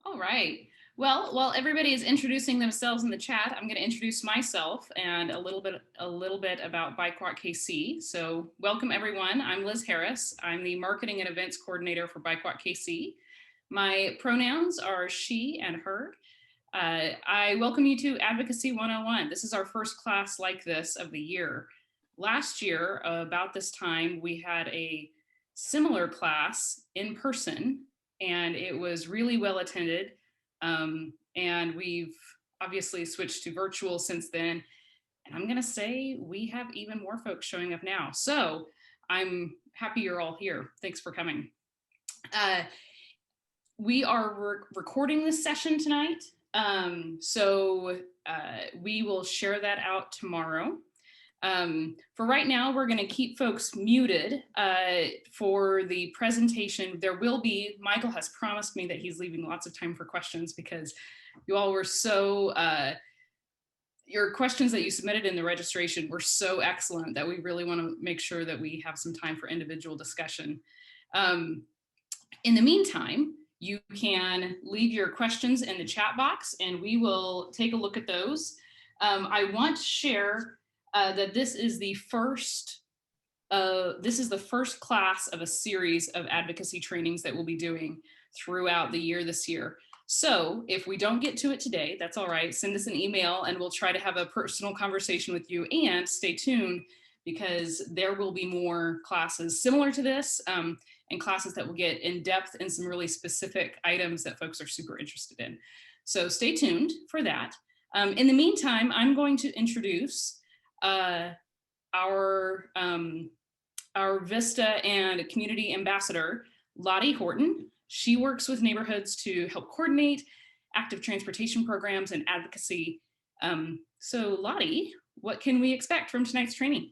All right. Well, while everybody is introducing themselves in the chat, I'm going to introduce myself and a little bit about BikeWalkKC. So, welcome everyone. I'm Liz Harris. I'm the marketing and events coordinator for BikeWalkKC. My pronouns are she and her. I welcome you to Advocacy 101. This is our first class like this of the year. Last year, about this time, we had a similar class in person, and it was really well attended. And we've obviously switched to virtual since then. And I'm going to say we have even more folks showing up now. So I'm happy you're all here. Thanks for coming. We are recording this session tonight. So we will share that out tomorrow. For right now, we're going to keep folks muted for the presentation. There will be, Michael has promised me that he's leaving lots of time for questions because you all were so, your questions that you submitted in the registration were so excellent that we really want to make sure that we have some time for individual discussion. In the meantime, you can leave your questions in the chat box and we will take a look at those. I want to share that this is the first class of a series of advocacy trainings that we'll be doing throughout the year this year. So if we don't get to it today, that's all right. Send us an email and we'll try to have a personal conversation with you, and stay tuned because there will be more classes similar to this and classes that will get in depth in some really specific items that folks are super interested in. So stay tuned for that. In the meantime, I'm going to introduce our Vista and community ambassador, Lottie Horton. She works with neighborhoods to help coordinate active transportation programs and advocacy. So Lottie, what can we expect from tonight's training?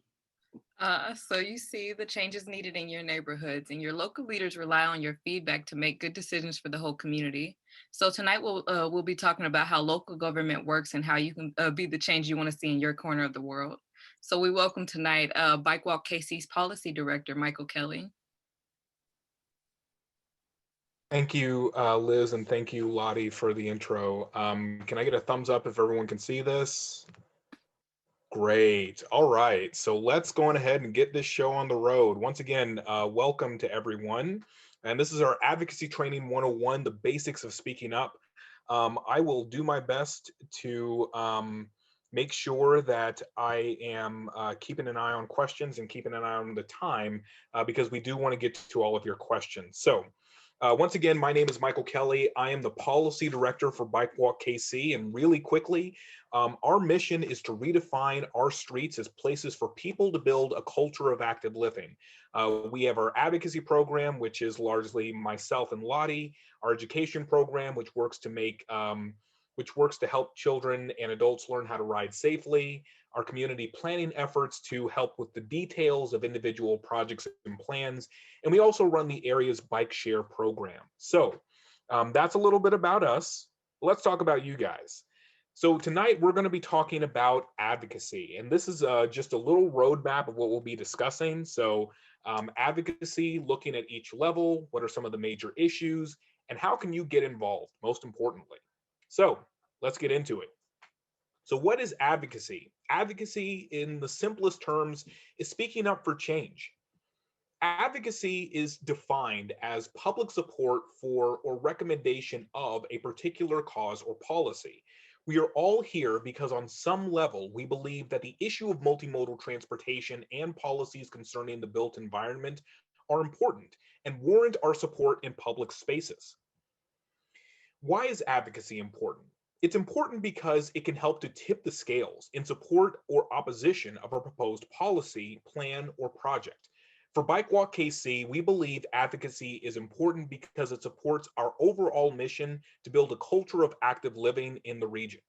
So you see the changes needed in your neighborhoods, and your local leaders rely on your feedback to make good decisions for the whole community. So tonight we'll be talking about how local government works and how you can be the change you want to see in your corner of the world. So we welcome tonight BikeWalkKC's Policy Director, Michael Kelley. Thank you, Liz, and thank you, Lottie, for the intro. Can I get a thumbs up if everyone can see this? Great. All right. So let's go on ahead and get this show on the road. Once again, welcome to everyone. And this is our Advocacy Training 101, the basics of speaking up. I will do my best to make sure that I am keeping an eye on questions and keeping an eye on the time because we do want to get to all of your questions. So once again, my name is Michael Kelley. I am the Policy Director for BikeWalkKC, and really quickly, our mission is to redefine our streets as places for people to build a culture of active living. We have our advocacy program, which is largely myself and Lottie, our education program, which works to help children and adults learn how to ride safely, our community planning efforts to help with the details of individual projects and plans, and we also run the area's bike share program. So that's a little bit about us. Let's talk about you guys. So tonight we're going to be talking about advocacy, and this is just a little roadmap of what we'll be discussing. So advocacy, looking at each level, what are some of the major issues, and how can you get involved, most importantly. So let's get into it. So what is advocacy? Advocacy, in the simplest terms, is speaking up for change. Advocacy is defined as public support for or recommendation of a particular cause or policy. We are all here because on some level, we believe that the issue of multimodal transportation and policies concerning the built environment are important and warrant our support in public spaces. Why is advocacy important? It's important because it can help to tip the scales in support or opposition of a proposed policy, plan, or project. For BikeWalkKC, we believe advocacy is important because it supports our overall mission to build a culture of active living in the region.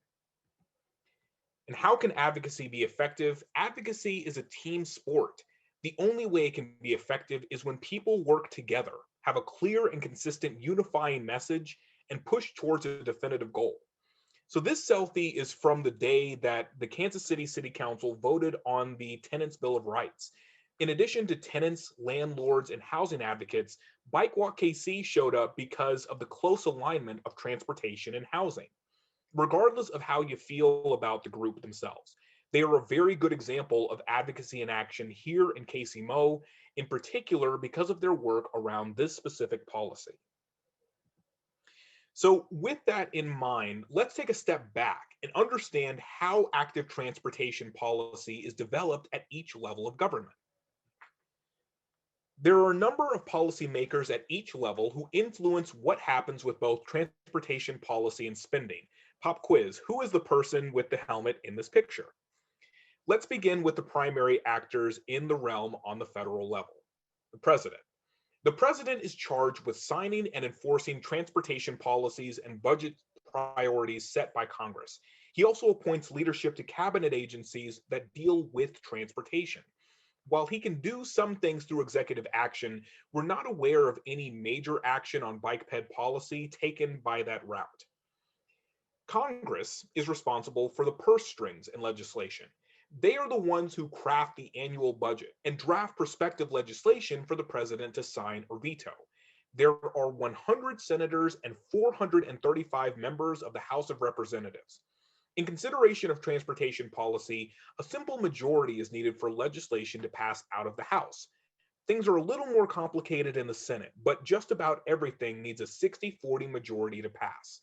And how can advocacy be effective? Advocacy is a team sport. The only way it can be effective is when people work together, have a clear and consistent unifying message, and push towards a definitive goal. So this selfie is from the day that the Kansas City City Council voted on the Tenants' Bill of Rights. In addition to tenants, landlords, and housing advocates, BikeWalkKC showed up because of the close alignment of transportation and housing. Regardless of how you feel about the group themselves, they are a very good example of advocacy in action here in KCMO, in particular because of their work around this specific policy. So, with that in mind, let's take a step back and understand how active transportation policy is developed at each level of government. There are a number of policymakers at each level who influence what happens with both transportation policy and spending. Pop quiz: who is the person with the helmet in this picture? Let's begin with the primary actors in the realm on the federal level: the president. The president is charged with signing and enforcing transportation policies and budget priorities set by Congress. He also appoints leadership to cabinet agencies that deal with transportation. While he can do some things through executive action, we're not aware of any major action on bike ped policy taken by that route. Congress is responsible for the purse strings in legislation. They are the ones who craft the annual budget and draft prospective legislation for the president to sign or veto. There are 100 senators and 435 members of the House of Representatives. In consideration of transportation policy, a simple majority is needed for legislation to pass out of the House. Things are a little more complicated in the Senate, but just about everything needs a 60-40 majority to pass.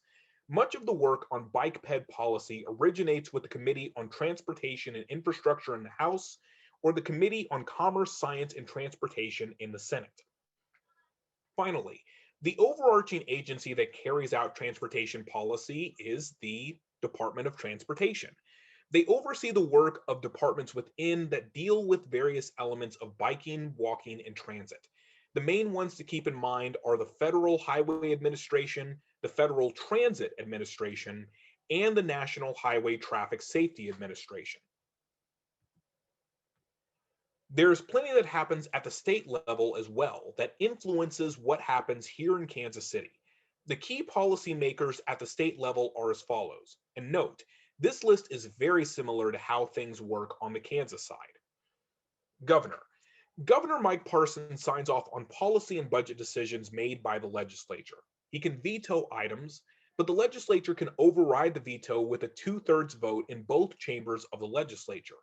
Much of the work on bike ped policy originates with the Committee on Transportation and Infrastructure in the House or the Committee on Commerce, Science, and Transportation in the Senate. Finally, the overarching agency that carries out transportation policy is the Department of Transportation. They oversee the work of departments within that deal with various elements of biking, walking, and transit. The main ones to keep in mind are the Federal Highway Administration, the Federal Transit Administration, and the National Highway Traffic Safety Administration. There's plenty that happens at the state level as well that influences what happens here in Kansas City. The key policymakers at the state level are as follows. And note, this list is very similar to how things work on the Kansas side. Governor. Governor Mike Parsons signs off on policy and budget decisions made by the legislature. He can veto items, but the legislature can override the veto with a 2/3 vote in both chambers of the legislature.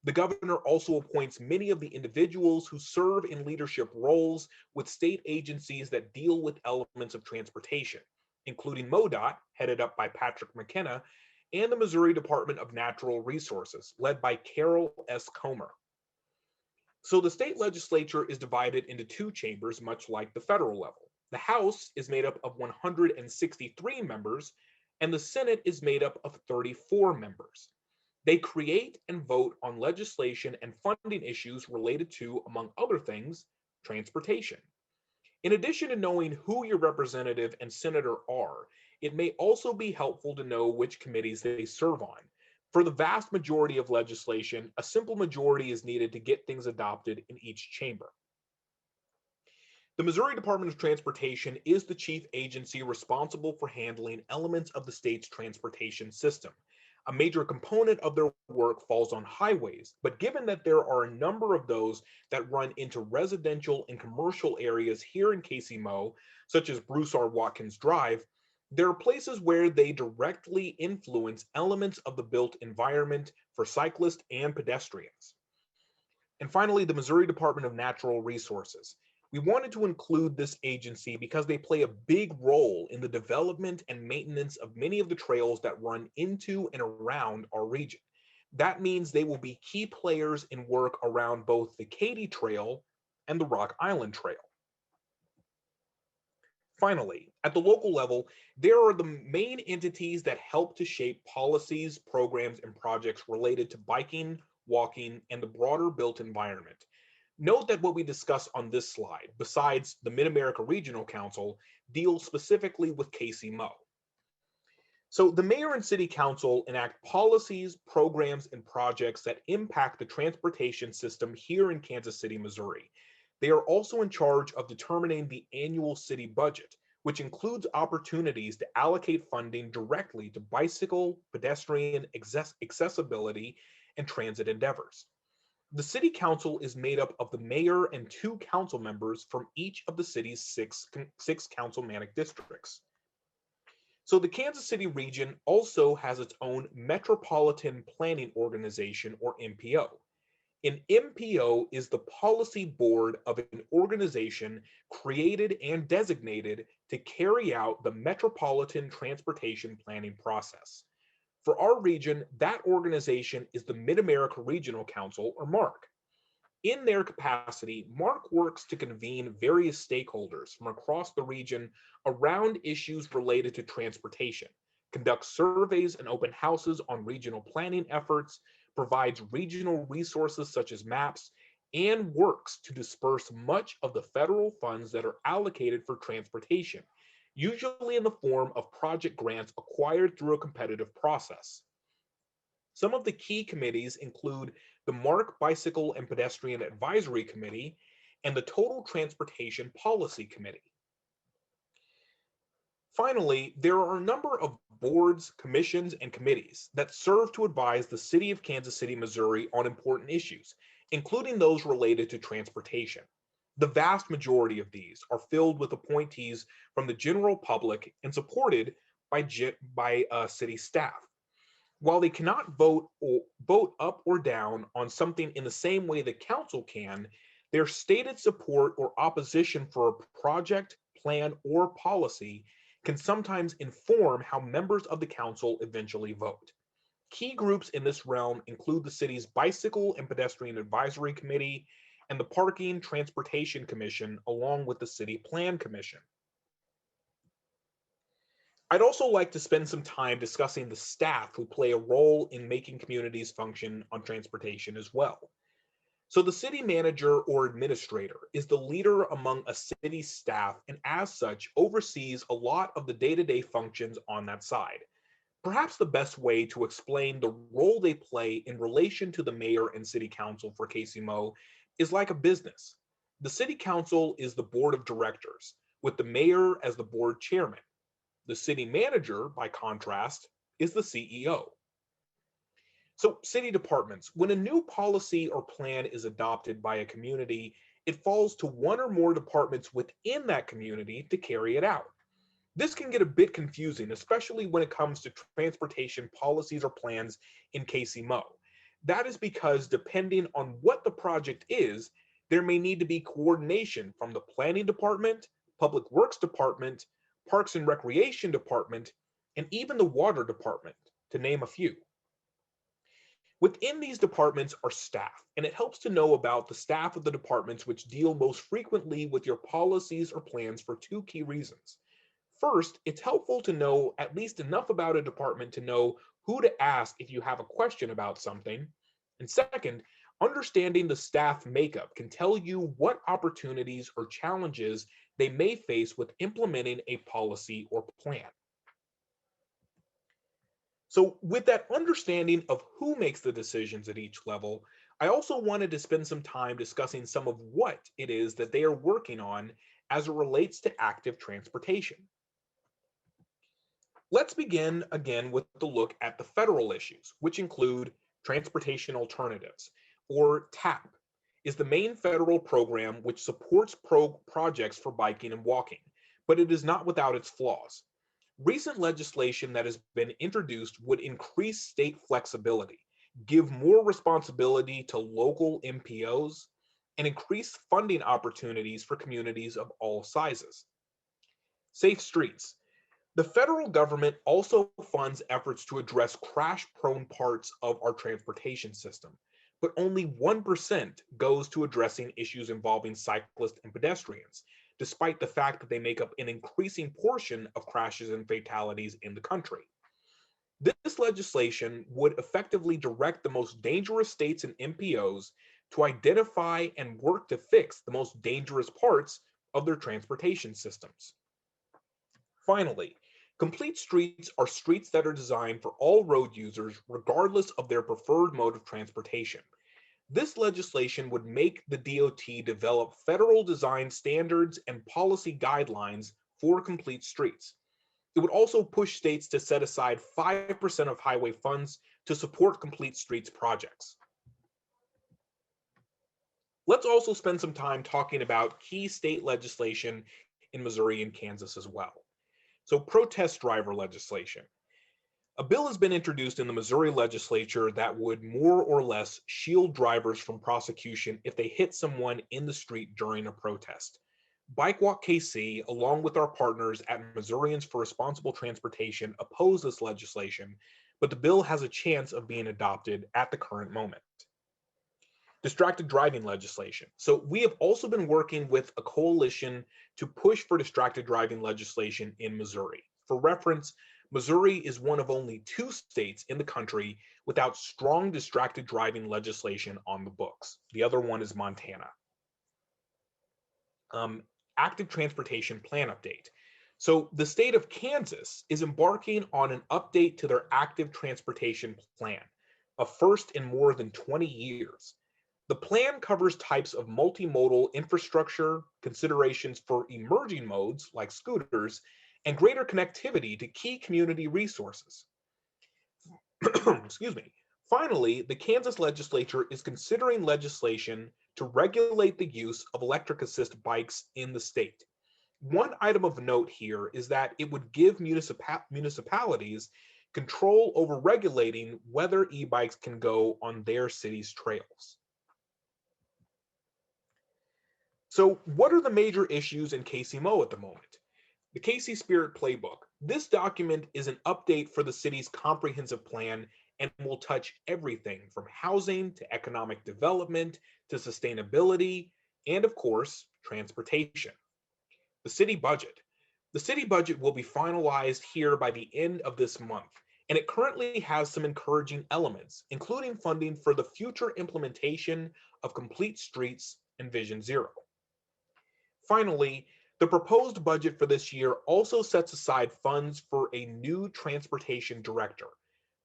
The governor also appoints many of the individuals who serve in leadership roles with state agencies that deal with elements of transportation, including MoDOT, headed up by Patrick McKenna, and the Missouri Department of Natural Resources, led by Carol S. Comer. So the state legislature is divided into two chambers, much like the federal level. The House is made up of 163 members, and the Senate is made up of 34 members. They create and vote on legislation and funding issues related to, among other things, transportation. In addition to knowing who your representative and senator are, it may also be helpful to know which committees they serve on. For the vast majority of legislation, a simple majority is needed to get things adopted in each chamber. The Missouri Department of Transportation is the chief agency responsible for handling elements of the state's transportation system. A major component of their work falls on highways, but given that there are a number of those that run into residential and commercial areas here in KCMO, such as Bruce R. Watkins Drive, there are places where they directly influence elements of the built environment for cyclists and pedestrians. And finally, the Missouri Department of Natural Resources. We wanted to include this agency because they play a big role in the development and maintenance of many of the trails that run into and around our region. That means they will be key players in work around both the Katy Trail and the Rock Island Trail. Finally, at the local level, there are the main entities that help to shape policies, programs, and projects related to biking, walking, and the broader built environment. Note that what we discuss on this slide, besides the Mid-America Regional Council, deals specifically with KCMO. So the mayor and city council enact policies, programs, and projects that impact the transportation system here in Kansas City, Missouri. They are also in charge of determining the annual city budget, which includes opportunities to allocate funding directly to bicycle, pedestrian, accessibility, and transit endeavors. The city council is made up of the mayor and 2 council members from each of the city's six councilmanic districts. So the Kansas City region also has its own Metropolitan Planning Organization, or MPO. An MPO is the policy board of an organization created and designated to carry out the metropolitan transportation planning process. For our region, that organization is the Mid-America Regional Council, or MARC. In their capacity, MARC works to convene various stakeholders from across the region around issues related to transportation, conducts surveys and open houses on regional planning efforts, provides regional resources such as maps, and works to disperse much of the federal funds that are allocated for transportation, usually in the form of project grants acquired through a competitive process. Some of the key committees include the MARC Bicycle and Pedestrian Advisory Committee and the Total Transportation Policy Committee. Finally, there are a number of boards, commissions, and committees that serve to advise the City of Kansas City, Missouri on important issues, including those related to transportation. The vast majority of these are filled with appointees from the general public and supported by city staff. While they cannot vote up or down on something in the same way the council can, their stated support or opposition for a project, plan, or policy can sometimes inform how members of the council eventually vote. Key groups in this realm include the city's Bicycle and Pedestrian Advisory Committee and the Parking Transportation Commission, along with the City Plan Commission. I'd also like to spend some time discussing the staff who play a role in making communities function on transportation as well. So the city manager or administrator is the leader among a city's staff and as such oversees a lot of the day-to-day functions on that side. Perhaps the best way to explain the role they play in relation to the mayor and city council for KCMO is like a business. The city council is the board of directors, with the mayor as the board chairman. The city manager, by contrast, is the CEO. So city departments, when a new policy or plan is adopted by a community, it falls to one or more departments within that community to carry it out. This can get a bit confusing, especially when it comes to transportation policies or plans in KCMO. That is because depending on what the project is, there may need to be coordination from the planning department, public works department, parks and recreation department, and even the water department, to name a few. Within these departments are staff, and it helps to know about the staff of the departments which deal most frequently with your policies or plans for 2 key reasons. First, it's helpful to know at least enough about a department to know who to ask if you have a question about something. And second, understanding the staff makeup can tell you what opportunities or challenges they may face with implementing a policy or plan. So with that understanding of who makes the decisions at each level, I also wanted to spend some time discussing some of what it is that they are working on as it relates to active transportation. Let's begin again with the look at the federal issues, which include Transportation Alternatives, or TAP, is the main federal program which supports projects for biking and walking, but it is not without its flaws. Recent legislation that has been introduced would increase state flexibility, give more responsibility to local MPOs, and increase funding opportunities for communities of all sizes. Safe streets. The federal government also funds efforts to address crash-prone parts of our transportation system, but only 1% goes to addressing issues involving cyclists and pedestrians, despite the fact that they make up an increasing portion of crashes and fatalities in the country. This legislation would effectively direct the most dangerous states and MPOs to identify and work to fix the most dangerous parts of their transportation systems. Finally, complete streets are streets that are designed for all road users regardless of their preferred mode of transportation. This legislation would make the DOT develop federal design standards and policy guidelines for complete streets. It would also push states to set aside 5% of highway funds to support complete streets projects. Let's also spend some time talking about key state legislation in Missouri and Kansas as well. So, protest driver legislation. A bill has been introduced in the Missouri legislature that would more or less shield drivers from prosecution if they hit someone in the street during a protest. BikeWalkKC, along with our partners at Missourians for Responsible Transportation, oppose this legislation, but the bill has a chance of being adopted at the current moment. Distracted driving legislation. So we have also been working with a coalition to push for distracted driving legislation in Missouri. For reference, Missouri is one of only 2 states in the country without strong distracted driving legislation on the books. The other one is Montana. Um, Active transportation plan update. So the state of Kansas is embarking on an update to their active transportation plan, a first in more than 20 years. The plan covers types of multimodal infrastructure, considerations for emerging modes like scooters, and greater connectivity to key community resources. Excuse me. Finally, the Kansas legislature is considering legislation to regulate the use of electric assist bikes in the state. One item of note here is that it would give municipalities control over regulating whether e-bikes can go on their city's trails. So, what are the major issues in KCMO at the moment? The KC Spirit Playbook. This document is an update for the city's comprehensive plan and will touch everything from housing to economic development to sustainability and, of course, transportation. The city budget. The city budget will be finalized here by the end of this month, and it currently has some encouraging elements, including funding for the future implementation of Complete Streets and Vision Zero. Finally, the proposed budget for this year also sets aside funds for a new transportation director.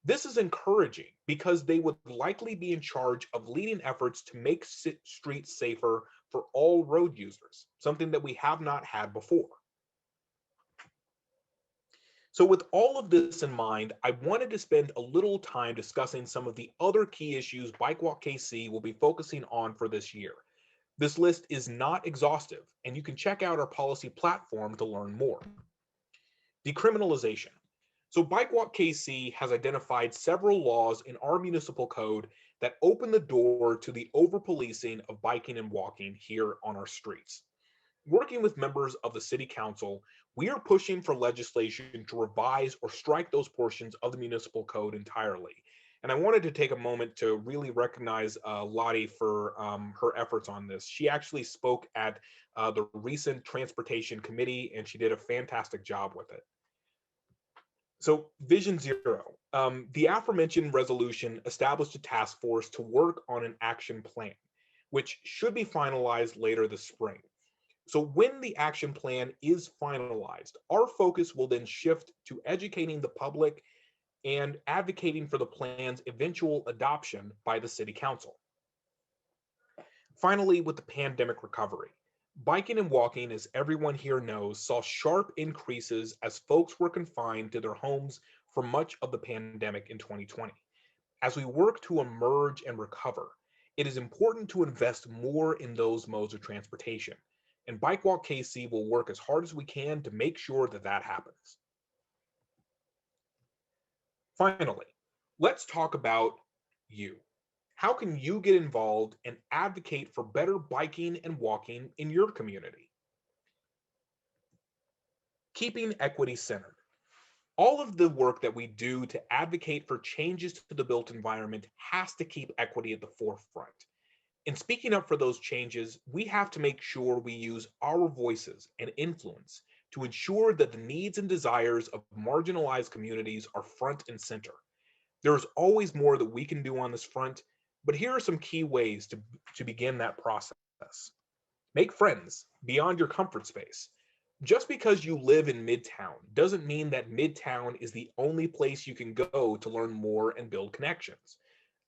This is encouraging because they would likely be in charge of leading efforts to make streets safer for all road users, something that we have not had before. So with all of this in mind, I wanted to spend a little time discussing some of the other key issues BikeWalk KC will be focusing on for this year. This list is not exhaustive, and you can check out our policy platform to learn more. Decriminalization. So BikeWalk KC has identified several laws in our municipal code that open the door to the over-policing of biking and walking here on our streets. Working with members of the City Council, we are pushing for legislation to revise or strike those portions of the municipal code entirely. And I wanted to take a moment to really recognize Lottie for her efforts on this. She actually spoke at the recent Transportation Committee, and she did a fantastic job with it. So, Vision Zero. The aforementioned resolution established a task force to work on an action plan, which should be finalized later this spring. So when the action plan is finalized, our focus will then shift to educating the public and advocating for the plan's eventual adoption by the City Council. Finally, with the pandemic recovery, biking and walking, as everyone here knows, saw sharp increases as folks were confined to their homes for much of the pandemic in 2020. As we work to emerge and recover, it is important to invest more in those modes of transportation. And BikeWalk KC will work as hard as we can to make sure that that happens. Finally, let's talk about you. How can you get involved and advocate for better biking and walking in your community? Keeping equity centered. All of the work that we do to advocate for changes to the built environment has to keep equity at the forefront. In speaking up for those changes, we have to make sure we use our voices and influence to ensure that the needs and desires of marginalized communities are front and center. There is always more that we can do on this front, but here are some key ways to begin that process. Make friends beyond your comfort space. Just because you live in Midtown doesn't mean that Midtown is the only place you can go to learn more and build connections.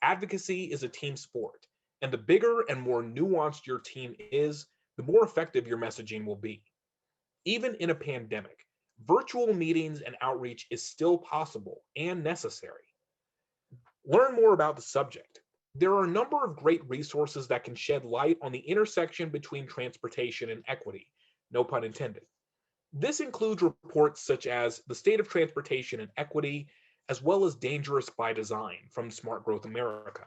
Advocacy is a team sport. And the bigger and more nuanced your team is, the more effective your messaging will be. Even in a pandemic, virtual meetings and outreach is still possible and necessary. Learn more about the subject. there are a number of great resources that can shed light on the intersection between transportation and equity, no pun intended. This includes reports such as The State of Transportation and Equity, as well as Dangerous by Design from Smart Growth America.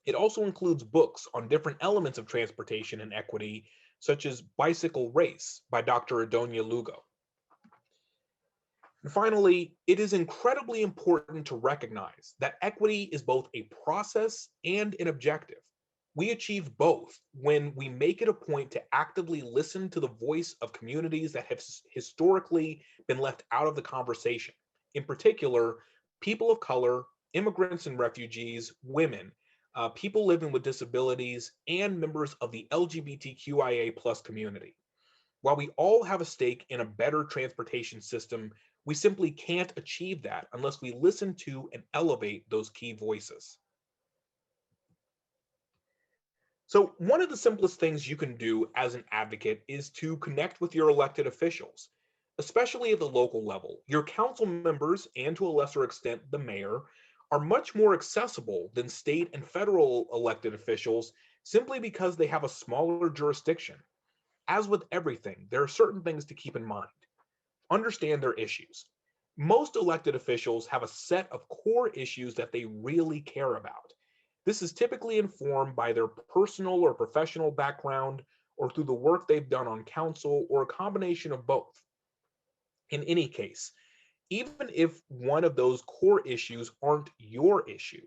It also includes books on different elements of transportation and equity, such as Bicycle Race by Dr. Adonia Lugo. And finally, it is incredibly important to recognize that equity is both a process and an objective. We achieve both when we make it a point to actively listen to the voice of communities that have historically been left out of the conversation. In particular, people of color, immigrants and refugees, women, people living with disabilities, and members of the LGBTQIA plus community. While we all have a stake in a better transportation system, we simply can't achieve that unless we listen to and elevate those key voices. So, one of the simplest things you can do as an advocate is to connect with your elected officials, especially at the local level. Your council members, and to a lesser extent, the mayor, are much more accessible than state and federal elected officials simply because they have a smaller jurisdiction. As with everything, there are certain things to keep in mind. Understand their issues. Most elected officials have a set of core issues that they really care about. This is typically informed by their personal or professional background or through the work they've done on council or a combination of both. In any case, even if one of those core issues aren't your issue,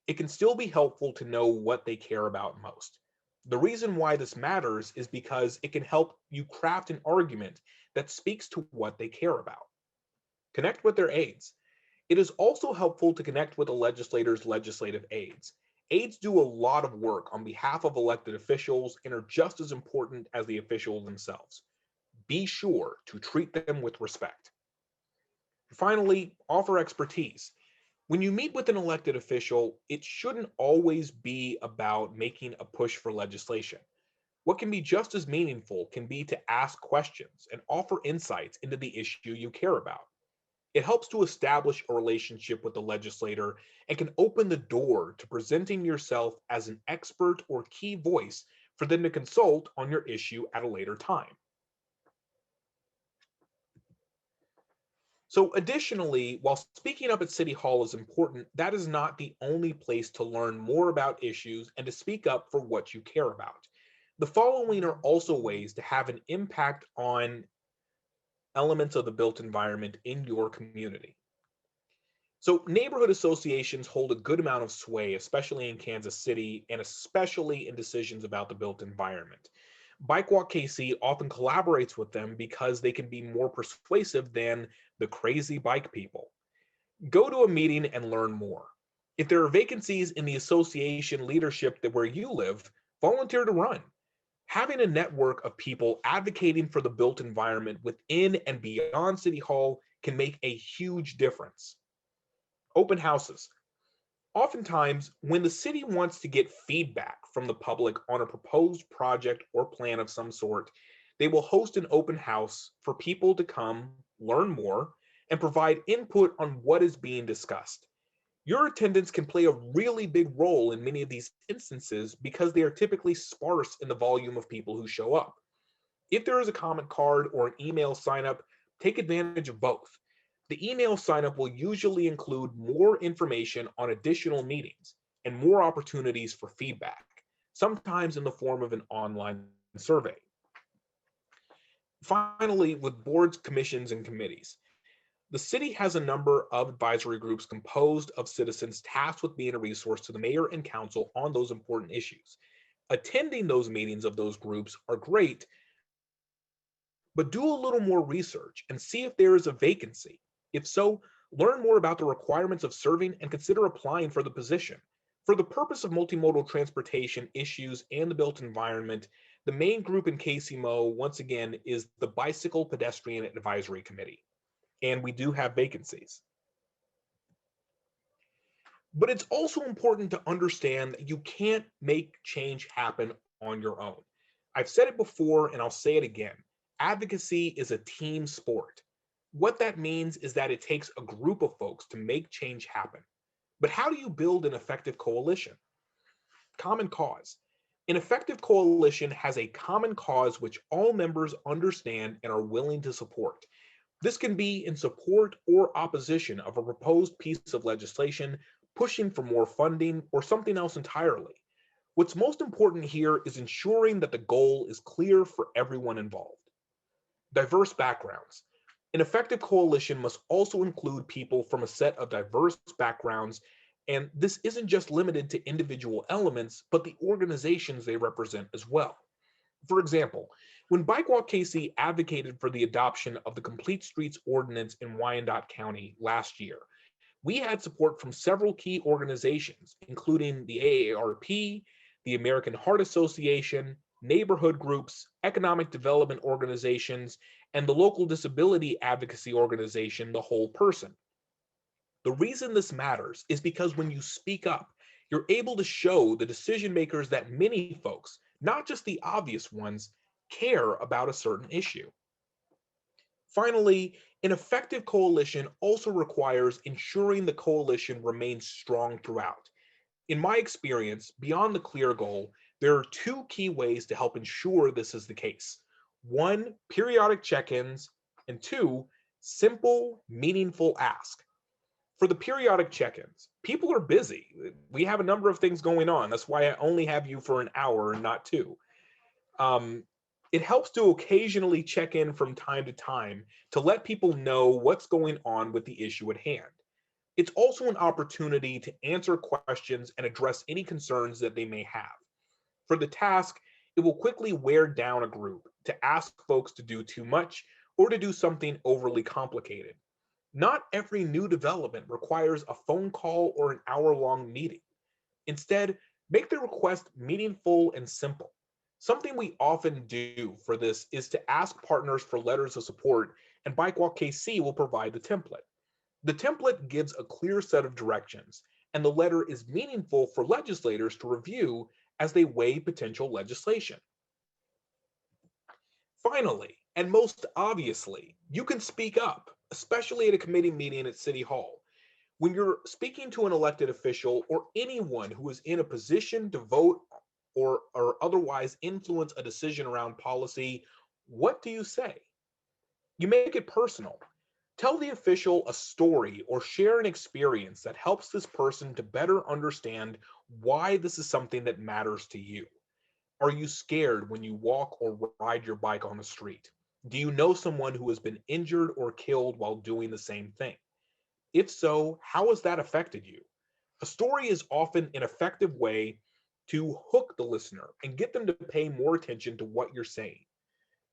it can still be helpful to know what they care about most. The reason why this matters is because it can help you craft an argument that speaks to what they care about. Connect with their aides. It is also helpful to connect with a legislator's legislative aides. Aides do a lot of work on behalf of elected officials and are just as important as the officials themselves. Be sure to treat them with respect. Finally, offer expertise. When you meet with an elected official, it shouldn't always be about making a push for legislation. What can be just as meaningful can be to ask questions and offer insights into the issue you care about. It helps to establish a relationship with the legislator and can open the door to presenting yourself as an expert or key voice for them to consult on your issue at a later time. So additionally, while speaking up at City Hall is important, that is not the only place to learn more about issues and to speak up for what you care about. The following are also ways to have an impact on elements of the built environment in your community. So neighborhood associations hold a good amount of sway, especially in Kansas City, and especially in decisions about the built environment. BikeWalkKC often collaborates with them because they can be more persuasive than the crazy bike people. Go to a meeting and learn more. If there are vacancies in the association leadership that where you live, volunteer to run. Having a network of people advocating for the built environment within and beyond City Hall can make a huge difference. Open houses. Oftentimes, when the city wants to get feedback from the public on a proposed project or plan of some sort, they will host an open house for people to come, learn more, and provide input on what is being discussed. Your attendance can play a really big role in many of these instances because they are typically sparse in the volume of people who show up. If there is a comment card or an email sign up, take advantage of both. The email sign up will usually include more information on additional meetings and more opportunities for feedback, sometimes in the form of an online survey. Finally, with boards, commissions, and committees. The city has a number of advisory groups composed of citizens tasked with being a resource to the mayor and council on those important issues. Attending those meetings of those groups are great, but do a little more research and see if there is a vacancy. If so, learn more about the requirements of serving and consider applying for the position. For the purpose of multimodal transportation issues and the built environment, the main group in KCMO, once again, is the Bicycle Pedestrian Advisory Committee. And we do have vacancies. But it's also important to understand that you can't make change happen on your own. I've said it before and I'll say it again. Advocacy is a team sport. What that means is that it takes a group of folks to make change happen. But how do you build an effective coalition? Common cause. An effective coalition has a common cause which all members understand and are willing to support. This can be in support or opposition of a proposed piece of legislation, pushing for more funding, or something else entirely. What's most important here is ensuring that the goal is clear for everyone involved. Diverse backgrounds. An effective coalition must also include people from a set of diverse backgrounds, and this isn't just limited to individual elements, but the organizations they represent as well. For example, when BikeWalkKC advocated for the adoption of the Complete Streets Ordinance in Wyandotte County last year, we had support from several key organizations, including the AARP, the American Heart Association, neighborhood groups, economic development organizations, and the local disability advocacy organization, The Whole Person. The reason this matters is because when you speak up, you're able to show the decision makers that many folks, not just the obvious ones, care about a certain issue. Finally, an effective coalition also requires ensuring the coalition remains strong throughout. In my experience, beyond the clear goal, there are two key ways to help ensure this is the case. One, periodic check ins, and two, simple, meaningful ask. For the periodic check ins, people are busy. We have a number of things going on. That's why I only have you for an hour and not two. Um, it helps to occasionally check in from time to time to let people know what's going on with the issue at hand. It's also an opportunity to answer questions and address any concerns that they may have. For the task, it will quickly wear down a group to ask folks to do too much or to do something overly complicated. Not every new development requires a phone call or an hour-long meeting. Instead, make the request meaningful and simple. Something we often do for this is to ask partners for letters of support, and BikeWalk KC will provide the template. The template gives a clear set of directions, and the letter is meaningful for legislators to review as they weigh potential legislation. Finally, and most obviously, you can speak up, especially at a committee meeting at City Hall. When you're speaking to an elected official or anyone who is in a position to vote or otherwise influence a decision around policy, what do you say? You make it personal. Tell the official a story or share an experience that helps this person to better understand why this is something that matters to you. Are you scared when you walk or ride your bike on the street? Do you know someone who has been injured or killed while doing the same thing? If so, how has that affected you? A story is often an effective way to hook the listener and get them to pay more attention to what you're saying.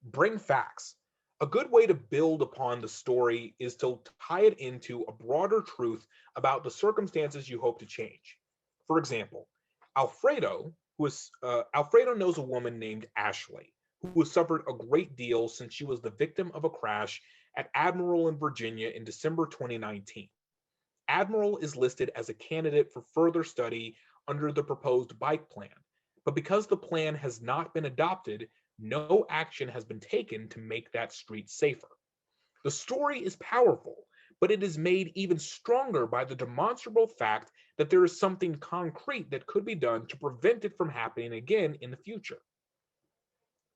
Bring facts. A good way to build upon the story is to tie it into a broader truth about the circumstances you hope to change. For example, Alfredo knows a woman named Ashley who has suffered a great deal since she was the victim of a crash at Admiral in Virginia in December 2019. Admiral is listed as a candidate for further study under the proposed bike plan, but because the plan has not been adopted, no action has been taken to make that street safer. The story is powerful, but it is made even stronger by the demonstrable fact that there is something concrete that could be done to prevent it from happening again in the future.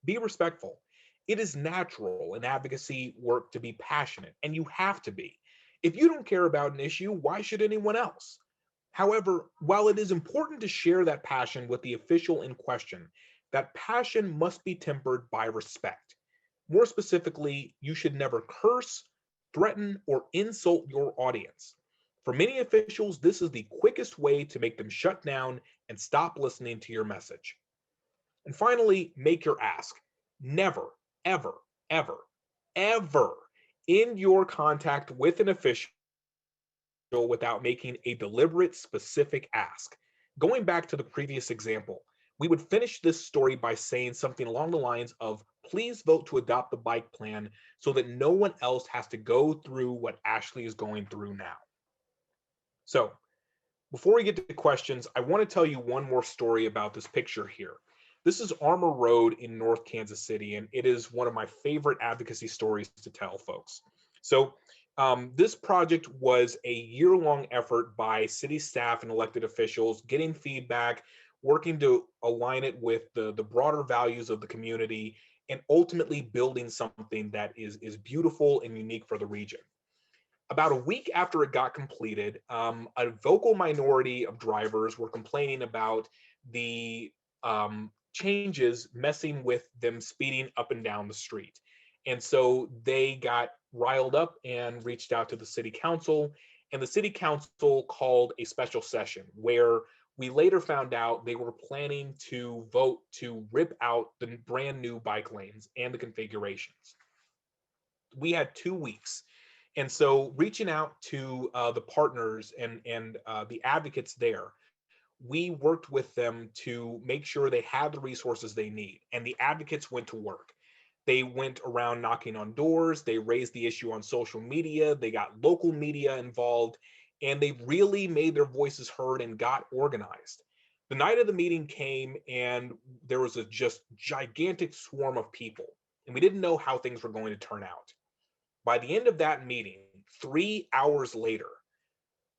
Be respectful. It is natural in advocacy work to be passionate, and you have to be. If you don't care about an issue, why should anyone else? However, while it is important to share that passion with the official in question, that passion must be tempered by respect. More specifically, you should never curse, threaten, or insult your audience. For many officials, this is the quickest way to make them shut down and stop listening to your message. And finally, make your ask. Never, ever, ever, ever end your contact with an official without making a deliberate, specific ask. Going back to the previous example, we would finish this story by saying something along the lines of, please vote to adopt the bike plan so that no one else has to go through what Ashley is going through now. So, before we get to questions, I want to tell you one more story about this picture here. This is Armour Road in North Kansas City, and it is one of my favorite advocacy stories to tell folks. So this project was a year-long effort by city staff and elected officials getting feedback, working to align it with the broader values of the community, and ultimately building something that is beautiful and unique for the region. About a week after it got completed, a vocal minority of drivers were complaining about the changes messing with them speeding up and down the street. And so they got riled up and reached out to the city council. And the city council called a special session where we later found out they were planning to vote to rip out the brand new bike lanes and the configurations. We had 2 weeks. And so reaching out to the partners and the advocates there, we worked with them to make sure they had the resources they need. And the advocates went to work. They went around knocking on doors. They raised the issue on social media. They got local media involved, and they really made their voices heard and got organized. The night of the meeting came, and there was a just gigantic swarm of people, and we didn't know how things were going to turn out. By the end of that meeting, 3 hours later,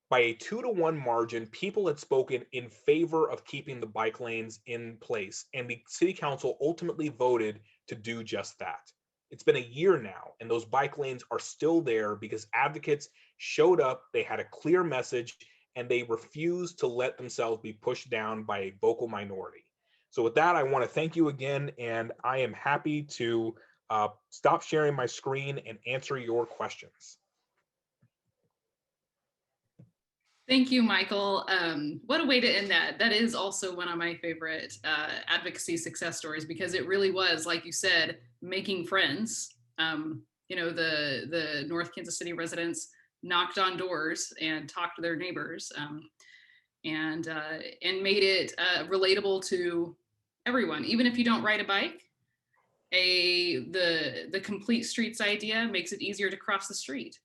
by a 2-to-1 margin, people had spoken in favor of keeping the bike lanes in place, and the city council ultimately voted to do just that. It's been a year now, and those bike lanes are still there because advocates showed up, they had a clear message, and they refused to let themselves be pushed down by a vocal minority. So with that, I want to thank you again, and I am happy to stop sharing my screen and answer your questions. Thank you, Michael. What a way to end that. That is also one of my favorite advocacy success stories, because it really was, like you said, making friends. The North Kansas City residents knocked on doors and talked to their neighbors, and made it relatable to everyone, even if you don't ride a bike. The complete streets idea makes it easier to cross the street.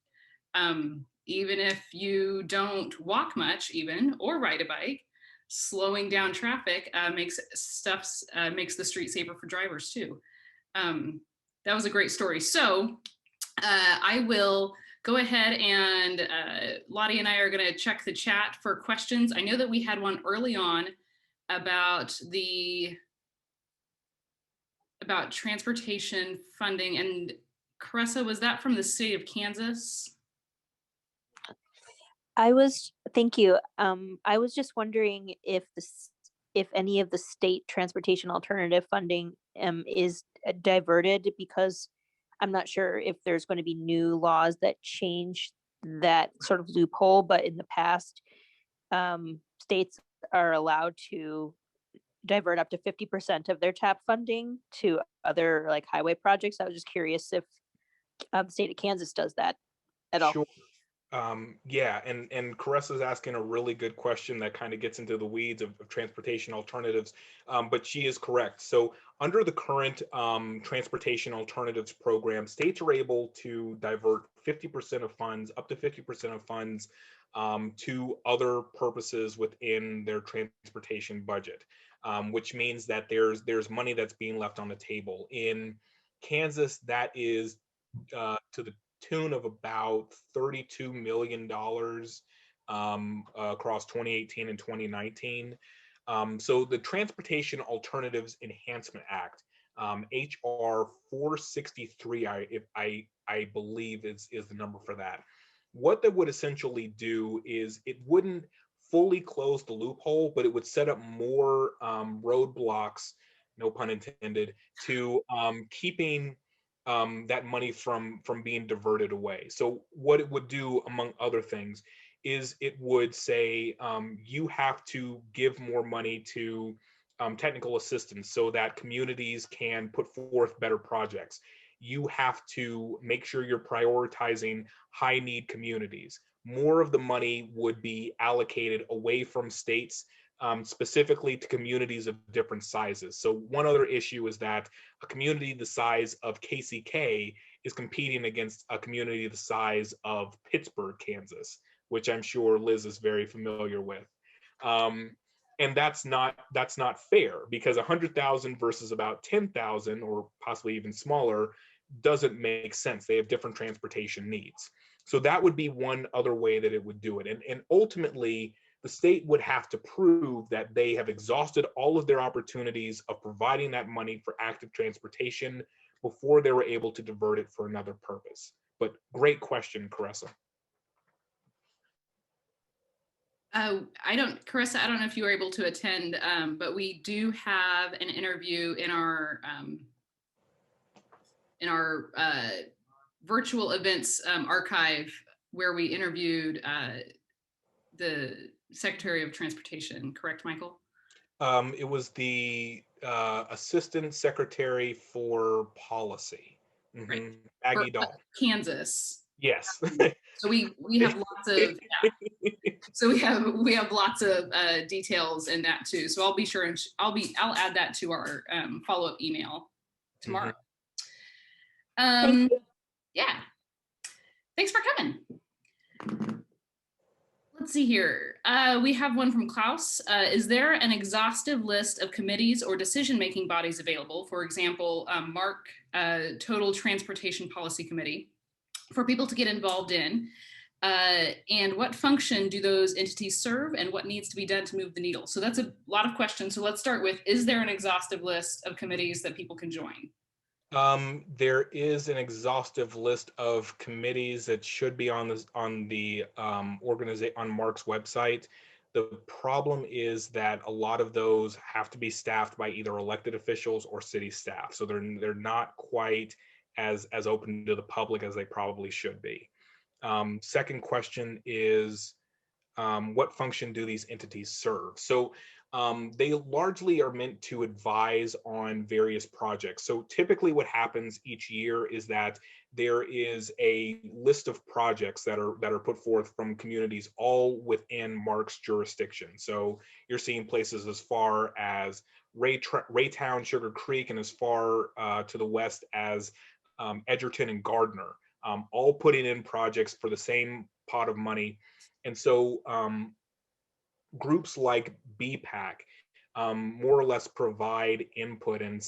Even if you don't walk much, even, or ride a bike, slowing down traffic makes the street safer for drivers too. That was a great story. So I will go ahead and Lottie and I are going to check the chat for questions. I know that we had one early on about transportation funding, and Caressa, was that from the state of Kansas? Thank you. I was just wondering if any of the state transportation alternative funding is diverted, because I'm not sure if there's going to be new laws that change that sort of loophole, but in the past, states are allowed to divert up to 50% of their TAP funding to other like highway projects. I was just curious if the state of Kansas does that at all. Sure. Yeah, and Caressa's asking a really good question that kind of gets into the weeds of transportation alternatives, but she is correct. So under the current transportation alternatives program, states are able to divert 50% of funds, up to 50% of funds, to other purposes within their transportation budget, which means that there's money that's being left on the table. In Kansas, that is to the tune of about $32 million across 2018 and 2019. So the Transportation Alternatives Enhancement Act, HR 463, I believe is the number for that. What that would essentially do is it wouldn't fully close the loophole, but it would set up more roadblocks, no pun intended, to keeping that money from being diverted away. So what it would do, among other things, is it would say you have to give more money to technical assistance so that communities can put forth better projects. You have to make sure you're prioritizing high need communities. More of the money would be allocated away from states, specifically to communities of different sizes. So one other issue is that a community the size of KCK is competing against a community the size of Pittsburgh, Kansas, which I'm sure Liz is very familiar with. And that's not fair, because 100,000 versus about 10,000, or possibly even smaller, doesn't make sense. They have different transportation needs. So that would be one other way that it would do it. And ultimately, the state would have to prove that they have exhausted all of their opportunities of providing that money for active transportation before they were able to divert it for another purpose. But great question, Carissa. Carissa, I don't know if you were able to attend, but we do have an interview in our virtual events archive where we interviewed the Secretary of Transportation, correct, Michael? It was the Assistant Secretary for Policy, Right. Maggie Dahl. Kansas. Yes. So we have lots of so we have lots of details in that too. So I'll be sure and I'll add that to our follow-up email tomorrow. Thank you. Yeah. Thanks for coming. Let's see here. We have one from Klaus. Is there an exhaustive list of committees or decision-making bodies available? For example, MARC, Total Transportation Policy Committee, for people to get involved in? And what function do those entities serve, and what needs to be done to move the needle? So that's a lot of questions. So let's start with, is there an exhaustive list of committees that people can join? There is an exhaustive list of committees that should be on the organization on MARC's website. The problem is that a lot of those have to be staffed by either elected officials or city staff, so they're not quite as open to the public as they probably should be. Second question is, what function do these entities serve? So they largely are meant to advise on various projects. So typically what happens each year is that there is a list of projects that are put forth from communities all within MARC's jurisdiction. So you're seeing places as far as Raytown, Sugar Creek, and as far to the west as Edgerton and Gardner, all putting in projects for the same pot of money. And so groups like BPAC more or less provide input and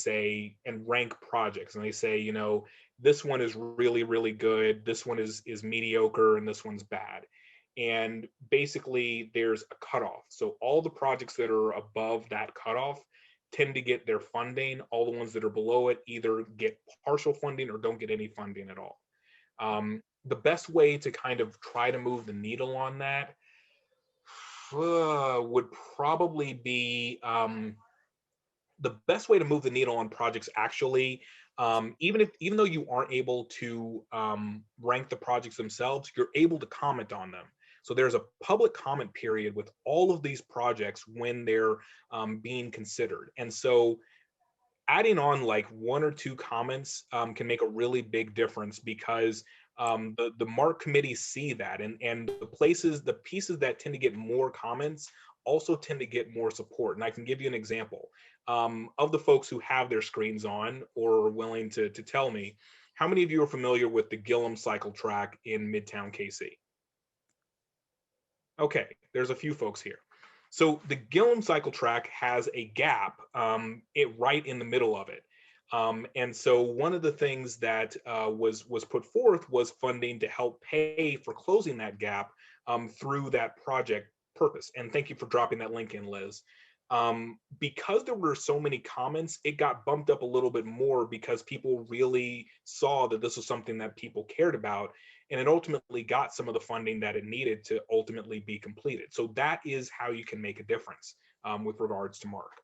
rank projects. And they say, you know, this one is really, really good, this one is mediocre, and this one's bad. And basically there's a cutoff. So all the projects that are above that cutoff tend to get their funding. All the ones that are below it either get partial funding or don't get any funding at all. The best way to kind of try to move the needle on that would probably be the best way to move the needle on projects actually, even though you aren't able to rank the projects themselves, you're able to comment on them. So there's a public comment period with all of these projects when they're being considered. And so adding on like one or two comments can make a really big difference, because the MARC committees see that, and the pieces that tend to get more comments also tend to get more support. And I can give you an example of the folks who have their screens on or are willing to tell me, how many of you are familiar with the Gillum cycle track in Midtown KC? Okay, there's a few folks here. So the Gillum cycle track has a gap right in the middle of it. And so one of the things that was put forth was funding to help pay for closing that gap through that project purpose. And thank you for dropping that link in, Liz. Because there were so many comments, it got bumped up a little bit more because people really saw that this was something that people cared about, and it ultimately got some of the funding that it needed to ultimately be completed. So that is how you can make a difference with regards to MARC.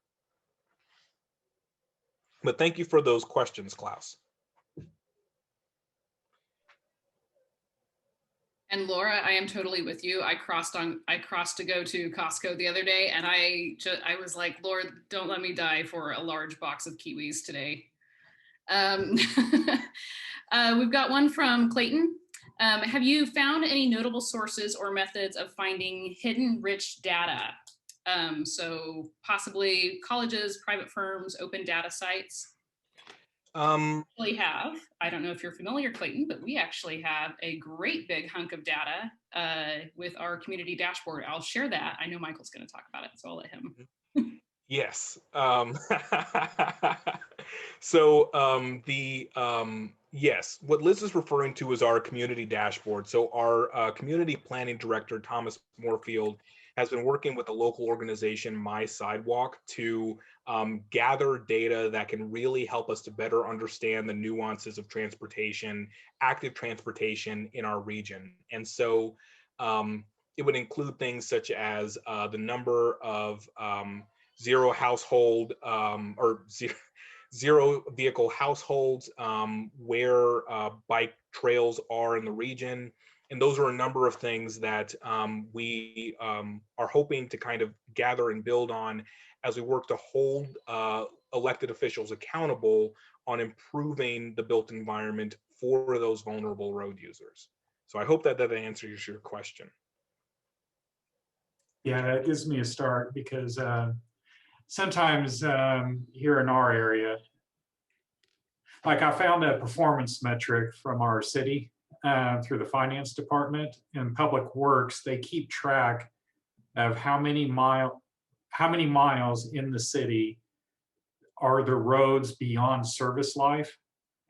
But thank you for those questions, Klaus. And Laura, I am totally with you. I crossed to go to Costco the other day, and I was like, Lord, don't let me die for a large box of kiwis today. We've got one from Clayton. Have you found any notable sources or methods of finding hidden rich data? So possibly colleges, private firms, open data sites. We have, I don't know if you're familiar, Clayton, but we actually have a great big hunk of data with our community dashboard. I'll share that. I know Michael's going to talk about it, so I'll let him. Yes. So yes, what Liz is referring to is our community dashboard. So our community planning director, Thomas Moorfield, has been working with the local organization My Sidewalk to gather data that can really help us to better understand the nuances of transportation, active transportation in our region. And so it would include things such as the number of zero household or zero vehicle households, where bike trails are in the region. And those are a number of things that we are hoping to kind of gather and build on as we work to hold elected officials accountable on improving the built environment for those vulnerable road users. So I hope that that answers your question. Yeah, that gives me a start because sometimes here in our area, like I found a performance metric from our city through the finance department. In public works, they keep track of how many miles in the city are the roads beyond service life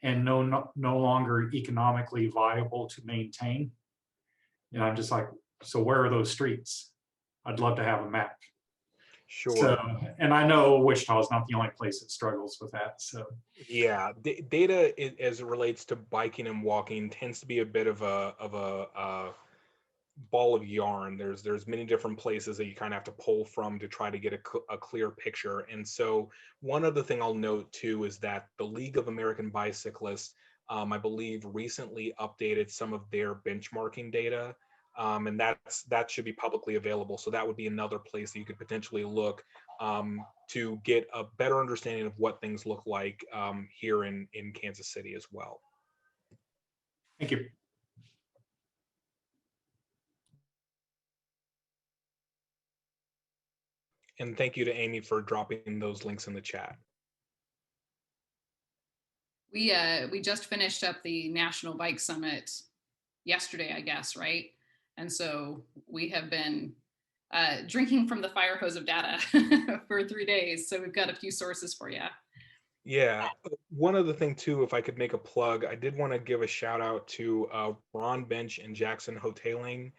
and no longer economically viable to maintain. And I'm just like, so where are those streets? I'd love to have a map. Sure. So, and I know Wichita is not the only place that struggles with that. So, yeah, data as it relates to biking and walking tends to be a bit of a ball of yarn. There's many different places that you kind of have to pull from to try to get a clear picture. And so one other thing I'll note too is that the League of American Bicyclists, I believe, recently updated some of their benchmarking data. And that should be publicly available. So that would be another place that you could potentially look to get a better understanding of what things look like here in Kansas City as well. thank you. And thank you to Amy for dropping those links in the chat. We just finished up the National Bike Summit yesterday, I guess, right? And so we have been drinking from the fire hose of data for 3 days. So we've got a few sources for you. Yeah, one other thing too, if I could make a plug, I did want to give a shout out to Ron Bench and Jackson Hoteling.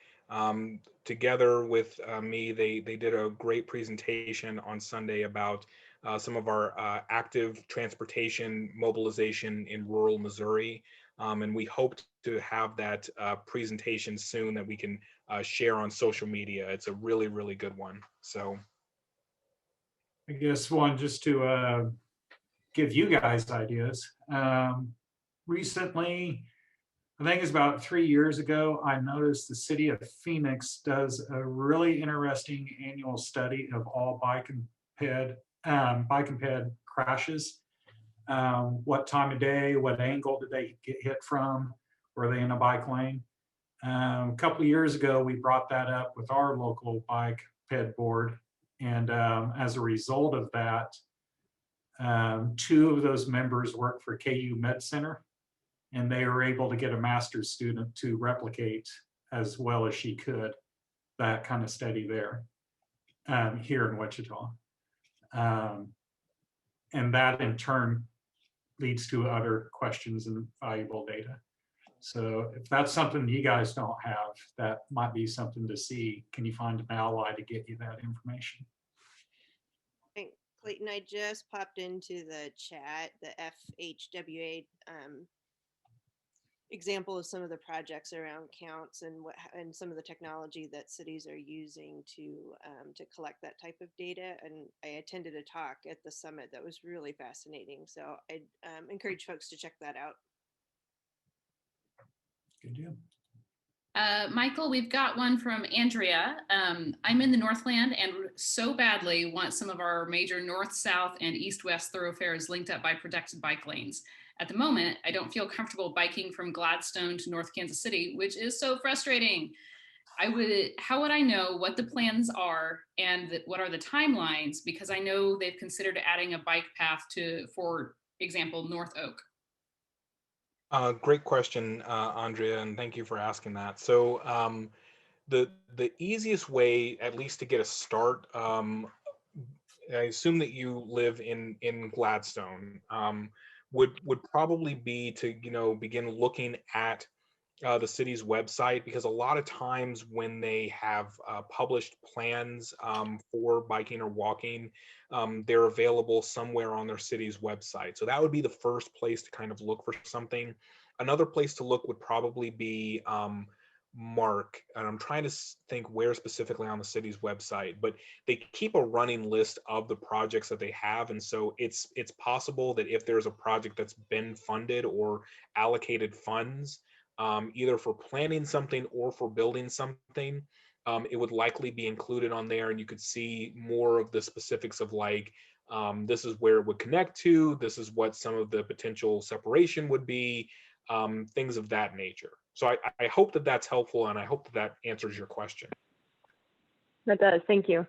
Together with me, they did a great presentation on Sunday about some of our active transportation mobilization in rural Missouri. And we hope to have that presentation soon that we can share on social media. It's a really, really good one. So I guess one just to give you guys ideas. Recently, I think it's about 3 years ago, I noticed the city of Phoenix does a really interesting annual study of all bike and ped crashes. What time of day, what angle did they get hit from? Were they in a bike lane? A couple of years ago, we brought that up with our local bike ped board. And as a result of that, 2 of those members work for KU Med Center, and they were able to get a master's student to replicate as well as she could that kind of study there here in Wichita. And that in turn leads to other questions and valuable data. So if that's something you guys don't have, that might be something to see. Can you find an ally to get you that information? Clayton, I just popped into the chat the FHWA example of some of the projects around counts and some of the technology that cities are using to collect that type of data. And I attended a talk at the summit that was really fascinating. So I encourage folks to check that out. Good deal. Michael, we've got one from Andrea. I'm in the Northland and so badly want some of our major north, south, and east-west thoroughfares linked up by protected bike lanes. At the moment, I don't feel comfortable biking from Gladstone to North Kansas City, which is so frustrating. How would I know what the plans are and what are the timelines? Because I know they've considered adding a bike path to, for example, North Oak. Great question, Andrea, and thank you for asking that. So the easiest way, at least to get a start, I assume that you live in Gladstone, would probably be to begin looking at the city's website, because a lot of times when they have published plans for biking or walking, they're available somewhere on their city's website. So that would be the first place to kind of look for something. Another place to look would probably be Mark, and I'm trying to think where specifically on the city's website, but they keep a running list of the projects that they have, and so it's possible that if there's a project that's been funded or allocated funds, either for planning something or for building something, it would likely be included on there, and you could see more of the specifics of like, this is where it would connect to, this is what some of the potential separation would be, things of that nature. So I hope that that's helpful, and I hope that that answers your question. That does. Thank you.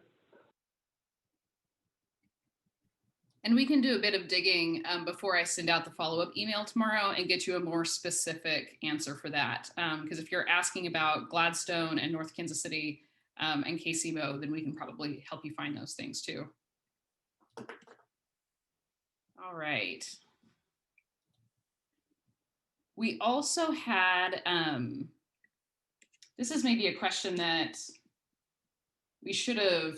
And we can do a bit of digging before I send out the follow-up email tomorrow and get you a more specific answer for that. Because if you're asking about Gladstone and North Kansas City and KCMO, then we can probably help you find those things too. All right. We also had, this is maybe a question that we should have,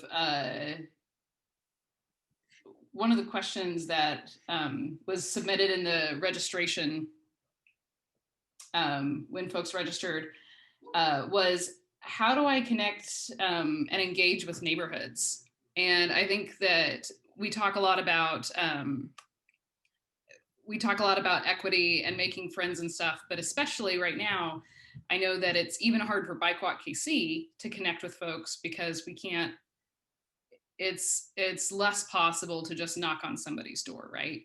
one of the questions that was submitted in the registration when folks registered was, how do I connect and engage with neighborhoods? And I think that we talk a lot about equity and making friends and stuff, but especially right now, I know that it's even hard for BikeWalkKC to connect with folks because we can't, it's less possible to just knock on somebody's door, right?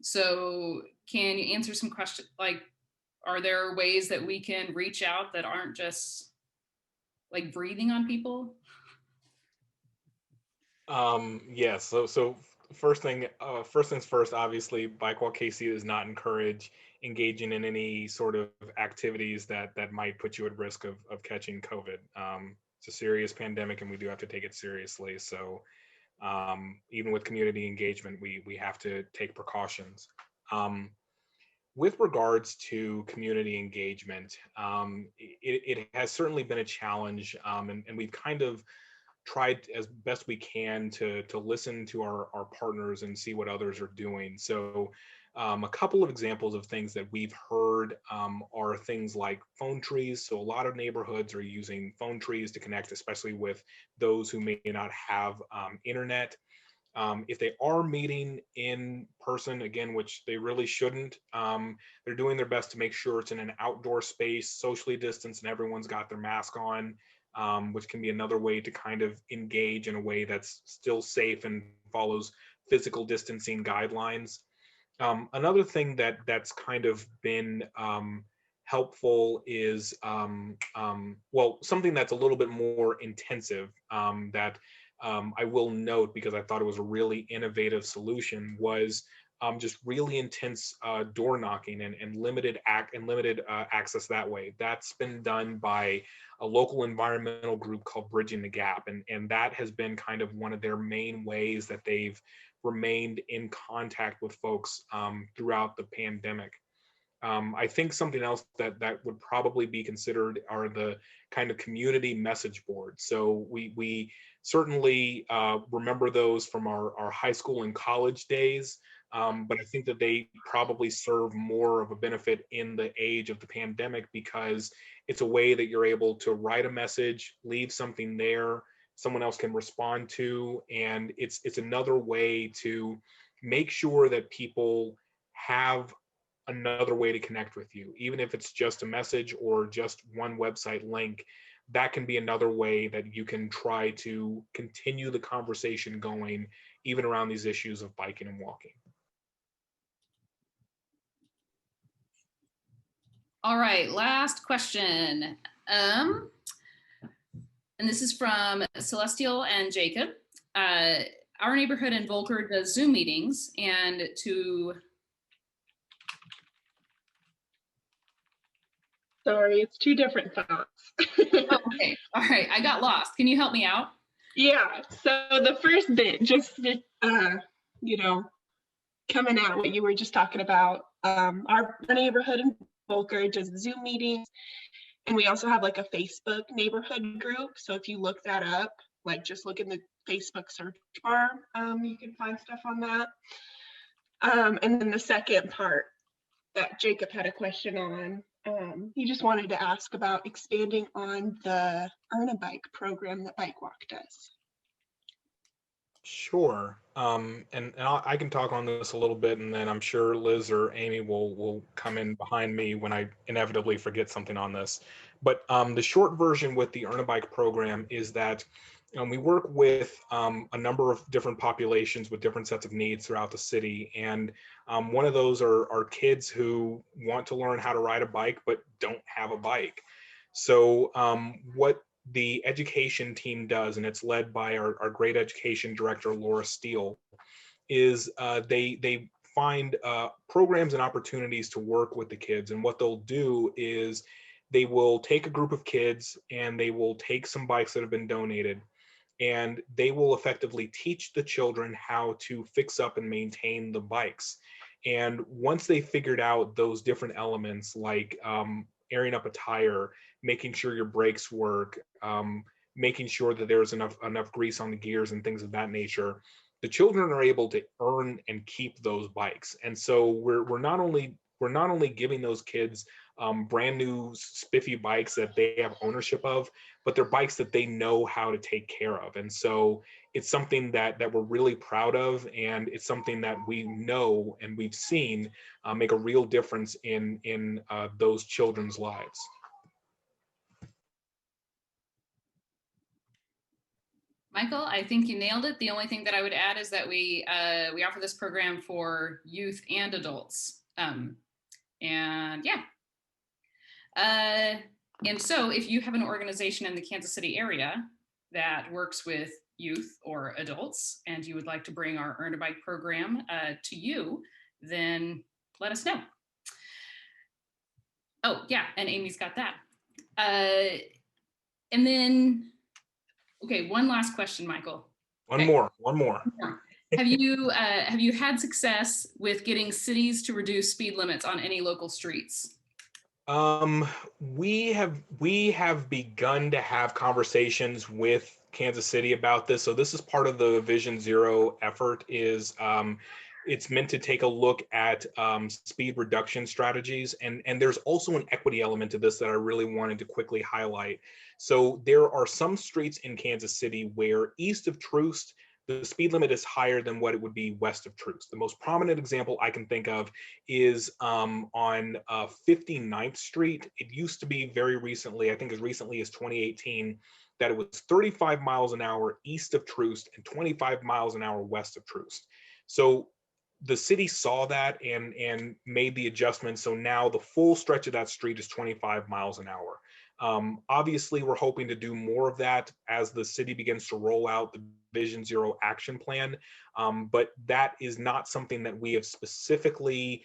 So can you answer some questions, like, are there ways that we can reach out that aren't just like breathing on people? Yes. So first things first, obviously, BikeWalkKC does not encourage engaging in any sort of activities that might put you at risk of catching COVID. It's a serious pandemic, and we do have to take it seriously. So even with community engagement, we have to take precautions. With regards to community engagement, it has certainly been a challenge, and we've kind of tried as best we can to listen to our partners and see what others are doing. So a couple of examples of things that we've heard are things like phone trees. So a lot of neighborhoods are using phone trees to connect, especially with those who may not have internet. If they are meeting in person, again, which they really shouldn't, they're doing their best to make sure it's in an outdoor space, socially distanced, and everyone's got their mask on, which can be another way to kind of engage in a way that's still safe and follows physical distancing guidelines. Another thing that's kind of been helpful is, well, something that's a little bit more intensive that I will note, because I thought it was a really innovative solution, was just really intense door knocking and limited access that way. That's been done by a local environmental group called Bridging the Gap, and that has been kind of one of their main ways that they've remained in contact with folks throughout the pandemic. I think something else that would probably be considered are the kind of community message boards. So we certainly remember those from our high school and college days, but I think that they probably serve more of a benefit in the age of the pandemic, because it's a way that you're able to write a message, leave something there, someone else can respond to, and it's another way to make sure that people have another way to connect with you, even if it's just a message or just one website link. That can be another way that you can try to continue the conversation going, even around these issues of biking and walking. All right, last question. And this is from Celestial and Jacob. Our neighborhood in Volker does Zoom meetings, and to... Sorry, it's two different phones. Oh, okay, all right, I got lost. Can you help me out? Yeah, so the first bit, just, you know, coming out what you were just talking about, our neighborhood in or just Zoom meetings. And we also have like a Facebook neighborhood group. So if you look that up, like just look in the Facebook search bar, you can find stuff on that. And then the second part that Jacob had a question on, he just wanted to ask about expanding on the Earn a Bike program that BikeWalk does. Sure. And I can talk on this a little bit, and then I'm sure Liz or Amy will come in behind me when I inevitably forget something on this. But the short version with the Earn a Bike program is that we work with a number of different populations with different sets of needs throughout the city. And one of those are kids who want to learn how to ride a bike but don't have a bike. So what the education team does, and it's led by our great education director, Laura Steele, is they find programs and opportunities to work with the kids. And what they'll do is they will take a group of kids and they will take some bikes that have been donated, and they will effectively teach the children how to fix up and maintain the bikes. And once they figured out those different elements, like airing up a tire, making sure your brakes work, making sure that there's enough grease on the gears and things of that nature, the children are able to earn and keep those bikes. And so we're not only giving those kids brand new spiffy bikes that they have ownership of, but they're bikes that they know how to take care of. And so it's something that we're really proud of, and it's something that we know and we've seen make a real difference in those children's lives. Michael, I think you nailed it. The only thing that I would add is that we offer this program for youth and adults. And yeah. And so if you have an organization in the Kansas City area that works with youth or adults, and you would like to bring our Earn a Bike program to you, then let us know. Oh yeah, and Amy's got that. And then, okay, one last question, Michael. One more. Have you had success with getting cities to reduce speed limits on any local streets? We have begun to have conversations with Kansas City about this. So this is part of the Vision Zero effort. Is it's meant to take a look at speed reduction strategies, and there's also an equity element to this that I really wanted to quickly highlight. So there are some streets in Kansas City where east of Troost, the speed limit is higher than what it would be west of Troost. The most prominent example I can think of is on 59th Street. It used to be very recently, I think as recently as 2018, that it was 35 miles an hour east of Troost and 25 miles an hour west of Troost. So the city saw that and made the adjustment. So now the full stretch of that street is 25 miles an hour. Obviously, we're hoping to do more of that as the city begins to roll out the Vision Zero action plan. But that is not something that we have specifically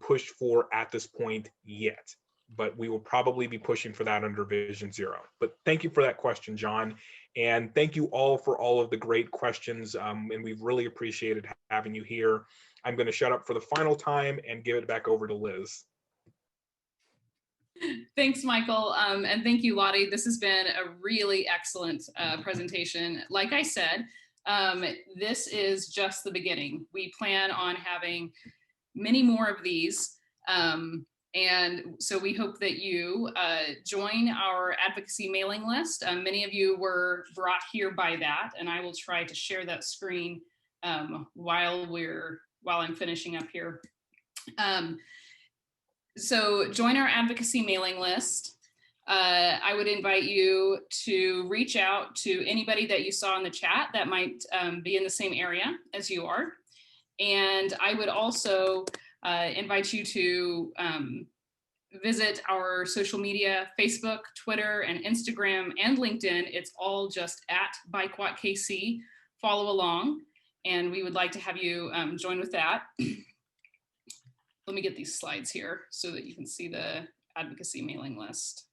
pushed for at this point yet. But we will probably be pushing for that under Vision Zero. But thank you for that question, John. And thank you all for all of the great questions. And we've really appreciated having you here. I'm going to shut up for the final time and give it back over to Liz. Thanks, Michael. And thank you, Lottie. This has been a really excellent presentation. Like I said, this is just the beginning. We plan on having many more of these. And so we hope that you join our advocacy mailing list. Many of you were brought here by that, and I will try to share that screen while I'm finishing up here. So join our advocacy mailing list. I would invite you to reach out to anybody that you saw in the chat that might be in the same area as you are. And I would also invite you to visit our social media, Facebook, Twitter, and Instagram, and LinkedIn. It's all just at BikeWalkKC. Follow along, and we would like to have you join with that. Let me get these slides here so that you can see the advocacy mailing list.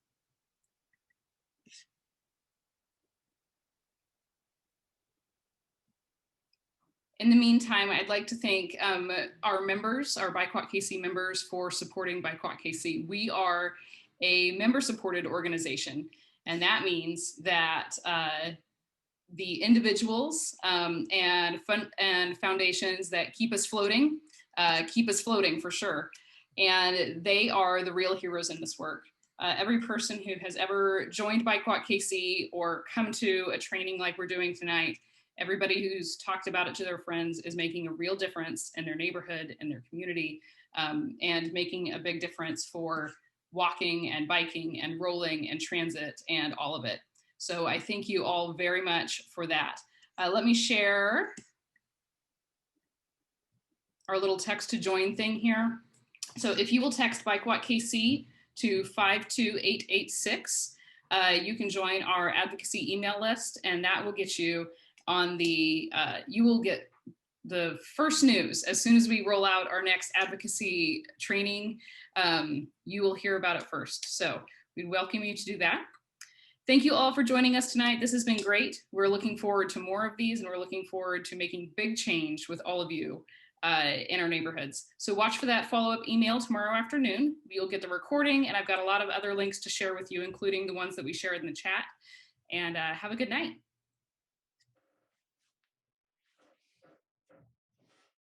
In the meantime, I'd like to thank our members, our BikeWalkKC members, for supporting BikeWalkKC. We are a member-supported organization, and that means that the individuals and foundations that keep us floating for sure. And they are the real heroes in this work. Every person who has ever joined BikeWalkKC or come to a training like we're doing tonight, everybody who's talked about it to their friends is making a real difference in their neighborhood and their community, and making a big difference for walking and biking and rolling and transit and all of it. So I thank you all very much for that. Let me share our little text to join thing here. So if you will text BikeWalkKC to 52886, you can join our advocacy email list, and that will get you on the, you will get the first news as soon as we roll out our next advocacy training. You will hear about it first. So we'd welcome you to do that. Thank you all for joining us tonight. This has been great. We're looking forward to more of these, and we're looking forward to making big change with all of you in our neighborhoods. So watch for that follow-up email tomorrow afternoon. You'll get the recording, and I've got a lot of other links to share with you, including the ones that we shared in the chat. And have a good night.